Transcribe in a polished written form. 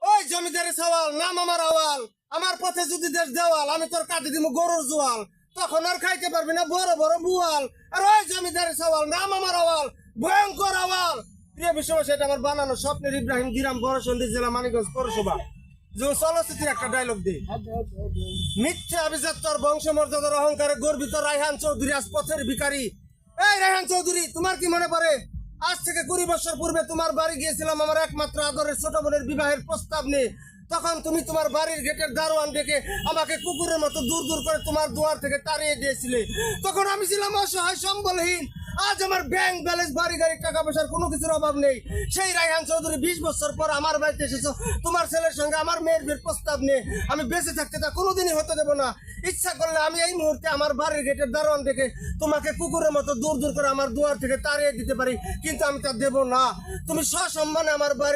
ওই জমিদারের সওয়াল নাম আমার আওয়াল, আমার পথে যদি দেশ দেওয়াল, আমি তোর কাটে দিব গরুর জোয়াল, তখন আর খাইতে পারবি না বড় বড় বুয়াল। আর ওই জমিদারের সওয়াল নাম আমার আওয়াল, ভয়ঙ্কর আওয়াল। প্রিয় বিশ্ববাসী, এটা আমার বানানো স্বপ্নের ইব্রাহিম গ্রাম বড়সন্ধি জেলা মানিকগঞ্জ পৌরসভা। যে চলচ্চিত্রের একটা ডায়লগ দিই, মিথ্যা অভিজাত তোর বংশমর্যাদার অহংকারে গর্বিত রায়হান চৌধুরী আজ পথের ভিখারি। এই রায়হান চৌধুরী, তোমার কি মনে পড়ে আজ থেকে 20 বছর পূর্বে তোমার বাড়ি গিয়েছিলাম আমার একমাত্র আদরের ছোট বোনের বিবাহের প্রস্তাব নিয়ে। তখন তুমি তোমার বাড়ির গেটের দারোয়ান ডেকে আমাকে কুকুরের মতো দূর দূর করে তোমার দুয়ার থেকে তাড়িয়ে দিয়েছিলে। তখন আমি ছিলাম অসহায় সম্বলহীন। আজ আমার ব্যাংক ব্যালেন্স, বাড়ি গাড়ি, টাকা পয়সার কোনো কিছুর অভাব নেই। সেই রায়হান চৌধুরী 20 বছর পর আমার বাড়িতে এসেছো তোমার ছেলের সঙ্গে আমার মেয়ের বিয়ের প্রস্তাব নিয়ে। আমি বেঁচে থাকতে তা কোনোদিনই হতে দেবো না। ইচ্ছা করলে আমি এই মুহূর্তে আমার বাড়ির গেটের দারোয়ান ডেকে তোমাকে কুকুরের মতো দূর দূর করে আমার দুয়ার থেকে তাড়িয়ে দিতে পারি, কিন্তু আমি তা দেবো না। তুমি সসম্মানে আমার বাড়ি